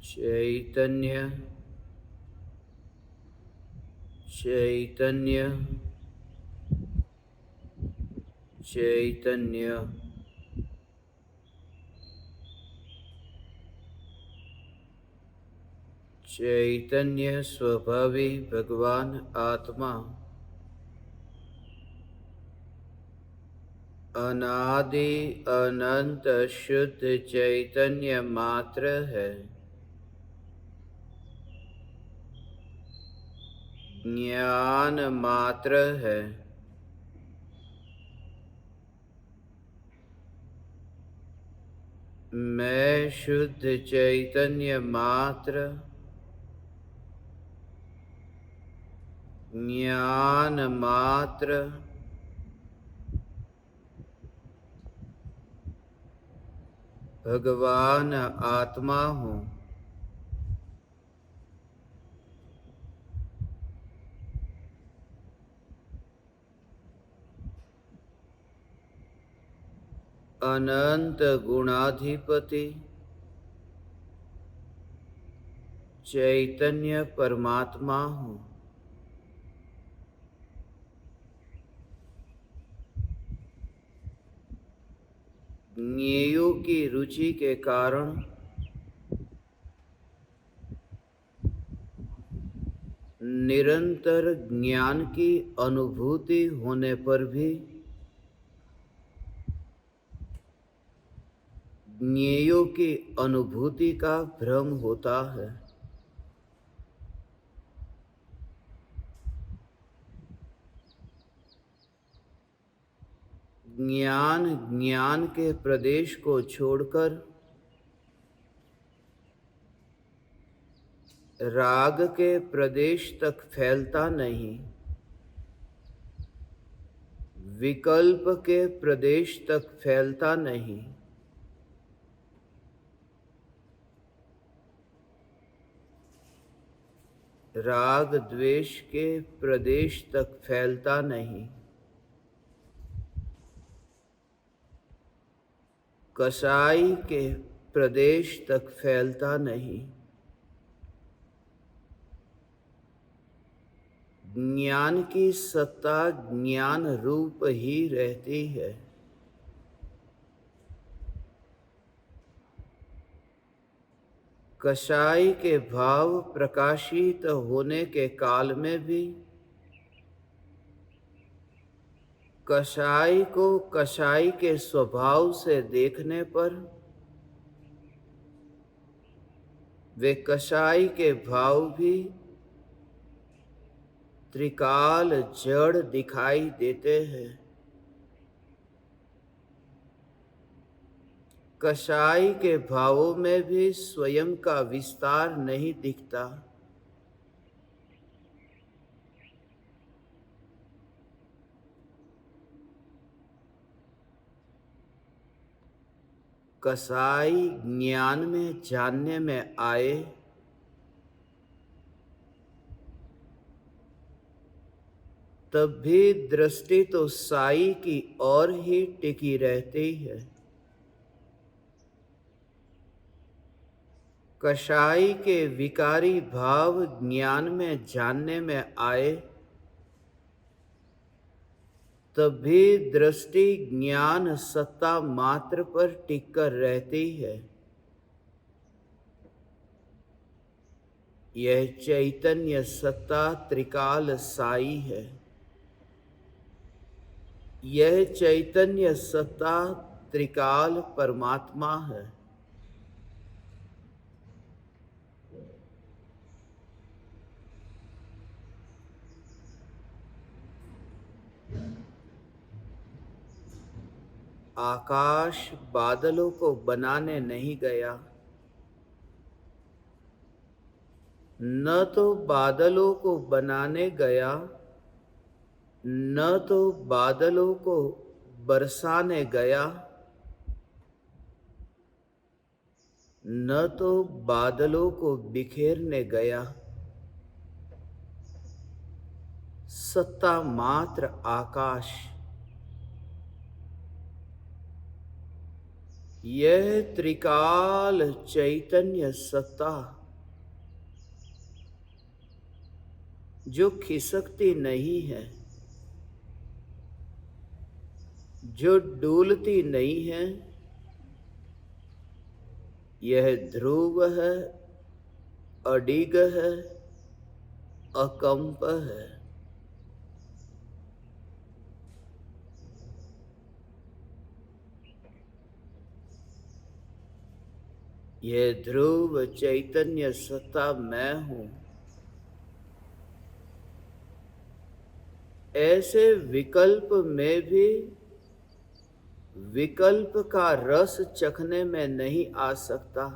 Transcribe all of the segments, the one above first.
चैतन्य चैतन्य चैतन्य चैतन्य स्वभावी भगवान आत्मा अनादि अनंत शुद्ध चैतन्य मात्र है। ज्ञान मात्र है। मैं शुद्ध चैतन्य मात्र ज्ञान मात्र भगवान आत्मा हूँ। अनंत गुणाधिपति चैतन्य परमात्मा हूँ। ज्ञेयों की रुचि के कारण निरंतर ज्ञान की अनुभूति होने पर भी ज्ञेयों की अनुभूति का भ्रम होता है। ज्ञान के प्रदेश को छोड़कर राग के प्रदेश तक फैलता नहीं, विकल्प के प्रदेश तक फैलता नहीं, राग द्वेष के प्रदेश तक फैलता नहीं, कसाई के प्रदेश तक फैलता नहीं। ज्ञान की सत्ता ज्ञान रूप ही रहती है। कसाई के भाव प्रकाशित होने के काल में भी कसाई को कसाई के स्वभाव से देखने पर वे कसाई के भाव भी त्रिकाल जड़ दिखाई देते हैं। कसाई के भावों में भी स्वयं का विस्तार नहीं दिखता। कसाई ज्ञान में जानने में आए तब भी दृष्टि तो साई की ओर ही टिकी रहती है। कसाई के विकारी भाव ज्ञान में जानने में आए तब भी दृष्टि ज्ञान सत्ता मात्र पर टिककर रहती है। यह चैतन्य सत्ता त्रिकाल साई है। यह चैतन्य सत्ता त्रिकाल परमात्मा है। आकाश बादलों को बनाने नहीं गया, न तो बादलों को बनाने गया, न तो बादलों को बरसाने गया, न तो बादलों को बिखेरने गया। सत्ता मात्र आकाश, यह त्रिकाल चैतन्य सत्ता जो खिसकती नहीं है, जो डोलती नहीं है, यह ध्रुव है, अडिग है, अकंप है। यह ध्रुव चैतन्य सत्ता मैं हूं। ऐसे विकल्प में भी विकल्प का रस चखने में नहीं आ सकता।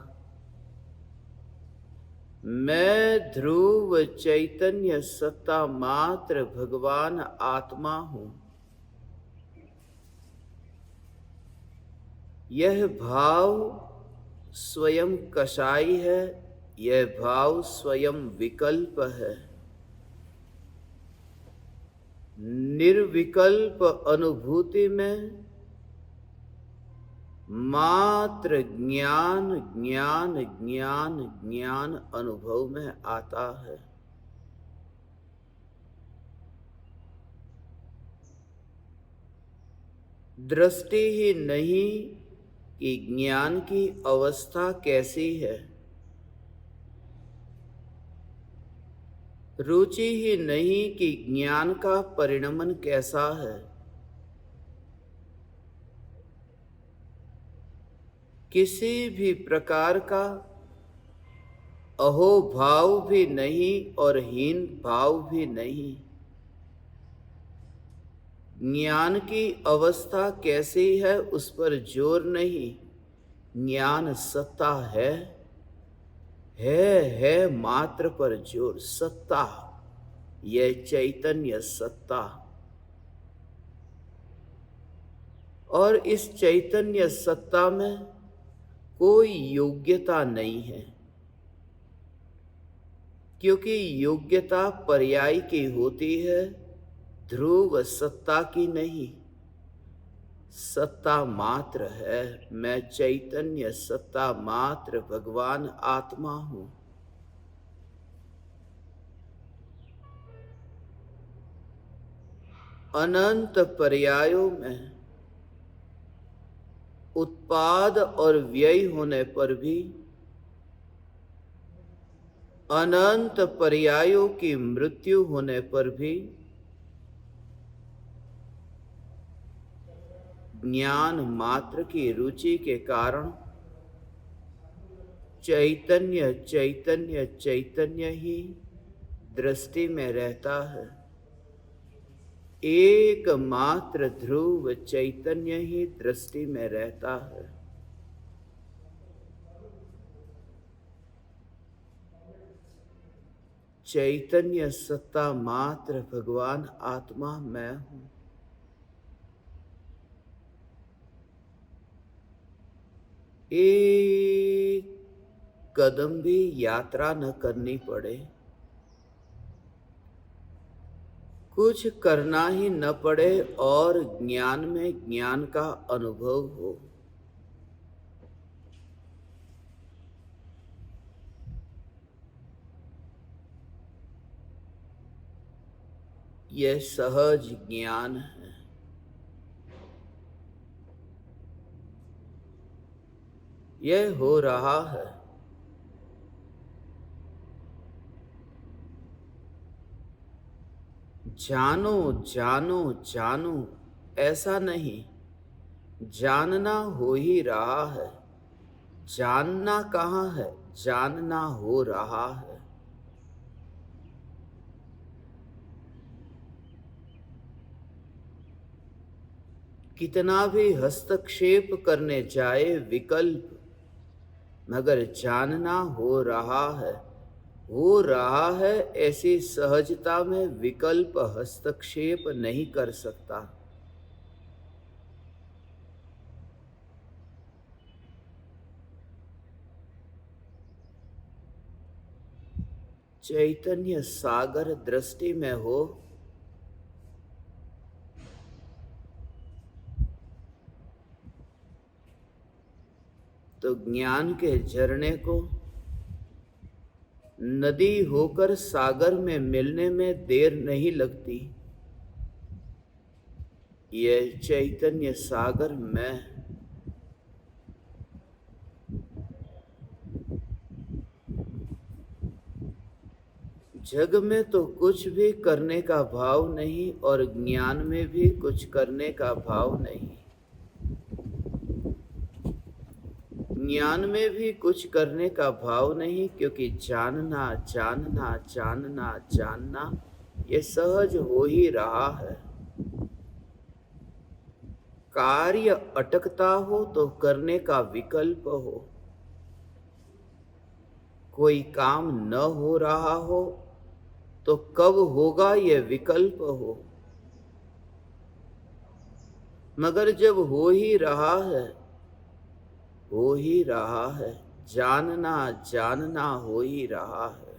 मैं ध्रुव चैतन्य सत्ता मात्र भगवान आत्मा हूं। यह भाव स्वयं कसाई है, यह भाव स्वयं विकल्प है। निर्विकल्प अनुभूति में मात्र ज्ञान ज्ञान ज्ञान ज्ञान अनुभव में आता है। दृष्टि ही नहीं कि ज्ञान की अवस्था कैसी है, रुचि ही नहीं कि ज्ञान का परिणमन कैसा है, किसी भी प्रकार का अहोभाव भी नहीं और हीन भाव भी नहीं। ज्ञान की अवस्था कैसी है उस पर जोर नहीं, ज्ञान सत्ता है मात्र पर जोर। सत्ता, यह चैतन्य सत्ता। और इस चैतन्य सत्ता में कोई योग्यता नहीं है, क्योंकि योग्यता पर्याय की होती है, ध्रुव सत्ता की नहीं। सत्ता मात्र है। मैं चैतन्य सत्ता मात्र भगवान आत्मा हूं। अनंत पर्यायों में उत्पाद और व्यय होने पर भी, अनंत पर्यायों की मृत्यु होने पर भी ज्ञान मात्र की रुचि के कारण चैतन्य चैतन्य चैतन्य ही दृष्टि में रहता है। एकमात्र ध्रुव चैतन्य ही दृष्टि में रहता है। चैतन्य सत्ता मात्र भगवान आत्मा मैं हूं। एक कदम भी यात्रा न करनी पड़े, कुछ करना ही न पड़े और ज्ञान में ज्ञान का अनुभव हो। यह सहज ज्ञान है। यह हो रहा है। जानो जानो जानो ऐसा नहीं, जानना हो ही रहा है। जानना कहाँ है, जानना हो रहा है। कितना भी हस्तक्षेप करने जाए विकल्प, मगर जानना हो रहा है। हो रहा है ऐसी सहजता में विकल्प हस्तक्षेप नहीं कर सकता। चैतन्य सागर दृष्टि में हो, तो ज्ञान के झरने को नदी होकर सागर में मिलने में देर नहीं लगती। यह चैतन्य सागर मैं। जग में तो कुछ भी करने का भाव नहीं और ज्ञान में भी कुछ करने का भाव नहीं। ज्ञान में भी कुछ करने का भाव नहीं, क्योंकि जानना जानना जानना जानना ये सहज हो ही रहा है। कार्य अटकता हो तो करने का विकल्प हो, कोई काम न हो रहा हो तो कब होगा यह विकल्प हो। मगर जब हो ही रहा है, हो ही रहा है, जानना जानना हो ही रहा है।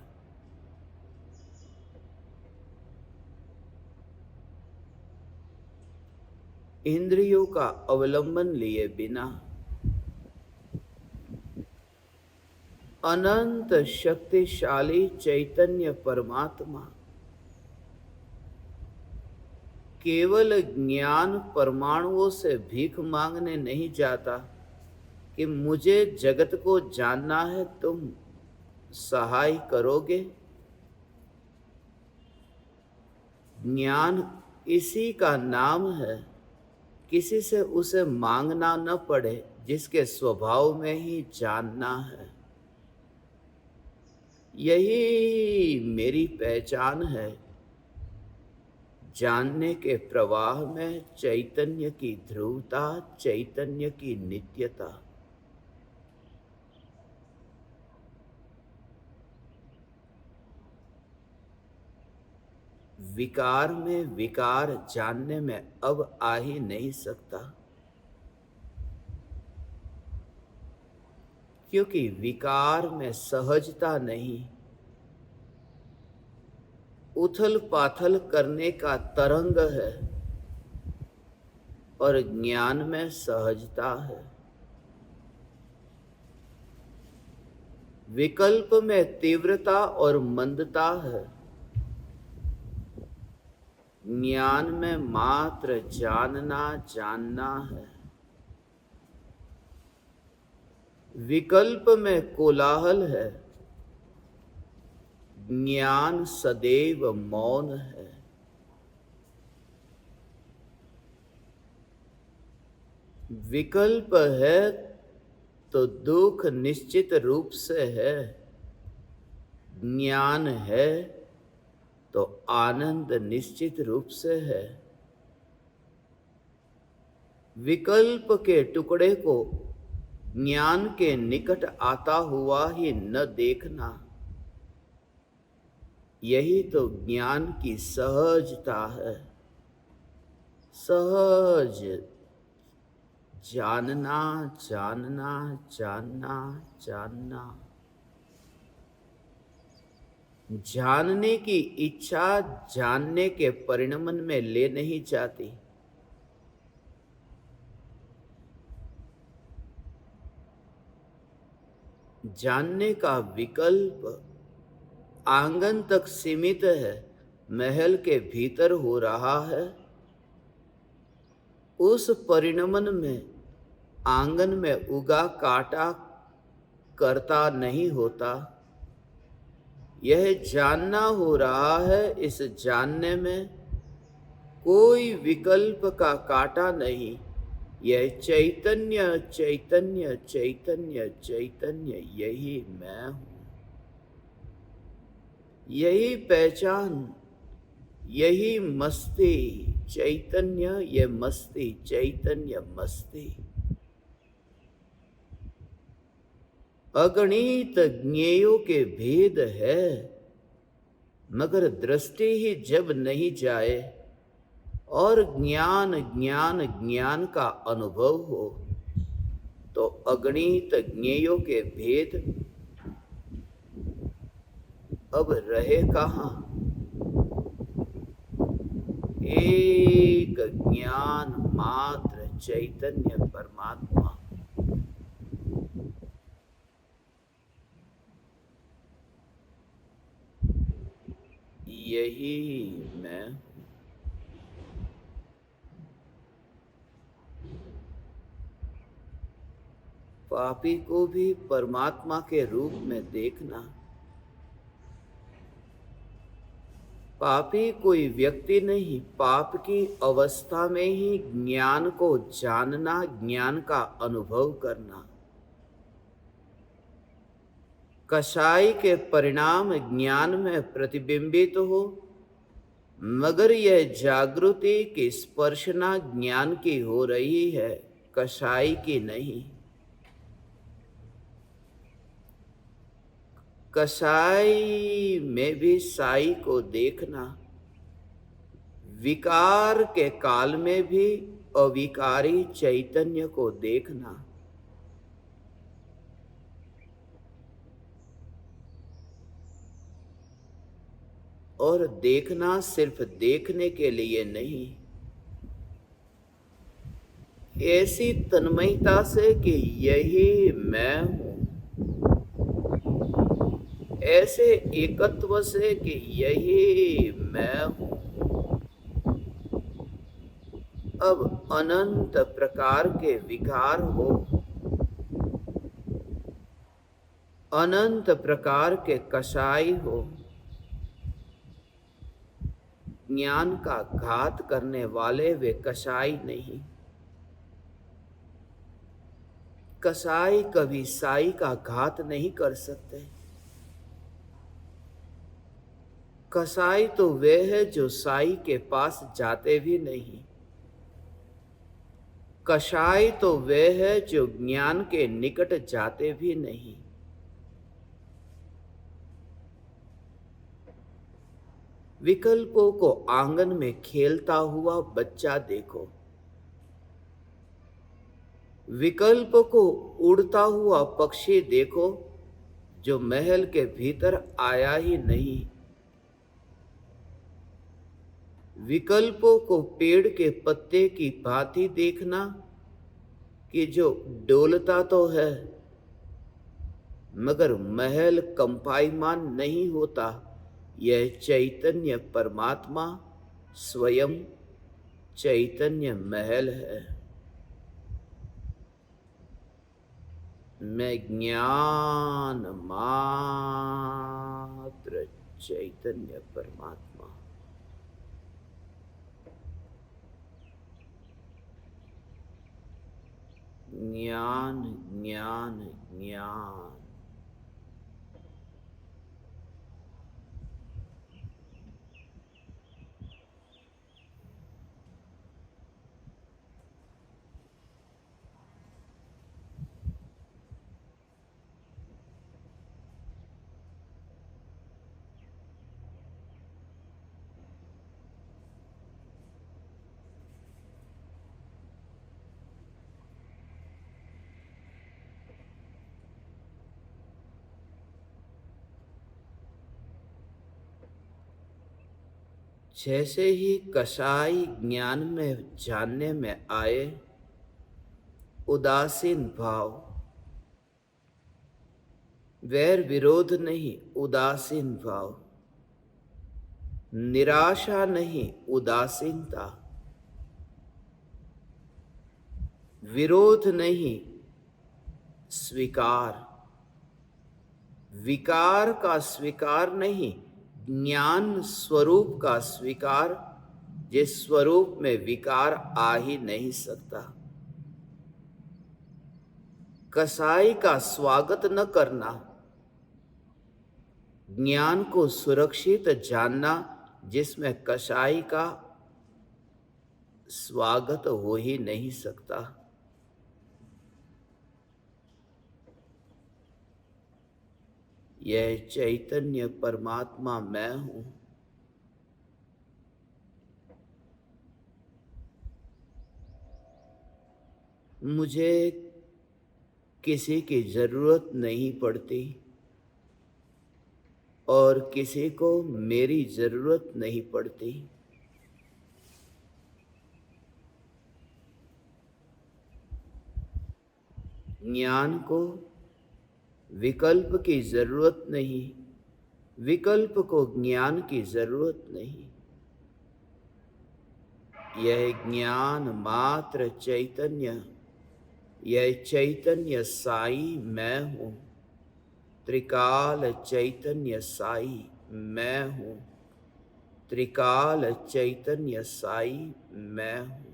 इंद्रियों का अवलंबन लिए बिना अनंत शक्तिशाली चैतन्य परमात्मा केवल ज्ञान परमाणुओं से भीख मांगने नहीं जाता कि मुझे जगत को जानना है, तुम सहाय करोगे। ज्ञान इसी का नाम है, किसी से उसे मांगना न पड़े, जिसके स्वभाव में ही जानना है। यही मेरी पहचान है, जानने के प्रवाह में चैतन्य की ध्रुवता, चैतन्य की नित्यता। विकार में विकार जानने में अब आ ही नहीं सकता, क्योंकि विकार में सहजता नहीं, उथल पाथल करने का तरंग है, और ज्ञान में सहजता है। विकल्प में तीव्रता और मंदता है, ज्ञान में मात्र जानना जानना है। विकल्प में कोलाहल है, ज्ञान सदैव मौन है। विकल्प है तो दुख निश्चित रूप से है, ज्ञान है तो आनंद निश्चित रूप से है। विकल्प के टुकड़े को ज्ञान के निकट आता हुआ ही न देखना, यही तो ज्ञान की सहजता है। सहज जानना जानना जानना जानना। जानने की इच्छा जानने के परिणमन में ले नहीं जाती। जानने का विकल्प आंगन तक सीमित है, महल के भीतर हो रहा है। उस परिणमन में आंगन में उगा काटा करता नहीं होता। यह जानना हो रहा है, इस जानने में कोई विकल्प का काटा नहीं। यह चैतन्य चैतन्य चैतन्य चैतन्य, यही मैं हूं। यही पहचान, यही मस्ती, चैतन्य ये मस्ती, चैतन्य मस्ती। अगणित ज्ञेयों के भेद है, मगर दृष्टि ही जब नहीं जाए और ज्ञान ज्ञान ज्ञान का अनुभव हो, तो अगणित ज्ञेयों के भेद अब रहे कहाँ। एक ज्ञान मात्र चैतन्य परमात्मा। यही मैं हूं। पापी को भी परमात्मा के रूप में देखना। पापी कोई व्यक्ति नहीं, पाप की अवस्था में ही ज्ञान को जानना, ज्ञान का अनुभव करना। कसाई के परिणाम ज्ञान में प्रतिबिंबित हो, मगर यह जागृति की स्पर्शना ज्ञान की हो रही है, कसाई की नहीं। कसाई में भी साई को देखना, विकार के काल में भी अविकारी चैतन्य को देखना। और देखना सिर्फ देखने के लिए नहीं, ऐसी तन्मयता से कि यही मैं हूं, ऐसे एकत्व से कि यही मैं हूं। अब अनंत प्रकार के विकार हो, अनंत प्रकार के कसाई हो, ज्ञान का घात करने वाले वे कसाई नहीं। कसाई कभी साई का घात नहीं कर सकते। कसाई तो वे है जो साई के पास जाते भी नहीं। कसाई तो वे है जो ज्ञान के निकट जाते भी नहीं। विकल्पों को आंगन में खेलता हुआ बच्चा देखो, विकल्प को उड़ता हुआ पक्षी देखो, जो महल के भीतर आया ही नहीं। विकल्पों को पेड़ के पत्ते की भांति देखना कि जो डोलता तो है, मगर महल कंपायमान नहीं होता। यह चैतन्य परमात्मा स्वयं चैतन्य महल है। मैं ज्ञान मात्र चैतन्य परमात्मा। ज्ञान ज्ञान ज्ञान। जैसे ही कसाई ज्ञान में जानने में आए, उदासीन भाव, वैर विरोध नहीं, उदासीन भाव, निराशा नहीं, उदासीनता, विरोध नहीं, स्वीकार, विकार का स्वीकार नहीं, ज्ञान स्वरूप का स्वीकार, जिस स्वरूप में विकार आ ही नहीं सकता। कसाई का स्वागत न करना, ज्ञान को सुरक्षित जानना, जिसमें कसाई का स्वागत हो ही नहीं सकता। यह चैतन्य परमात्मा मैं हूं। मुझे किसी की जरूरत नहीं पड़ती और किसी को मेरी जरूरत नहीं पड़ती। ज्ञान को विकल्प की जरूरत नहीं, विकल्प को ज्ञान की जरूरत नहीं। यह ज्ञान मात्र चैतन्य, यह चैतन्य साई मैं हूं। त्रिकाल चैतन्य साई मैं हूं। त्रिकाल चैतन्य साई मैं हूं।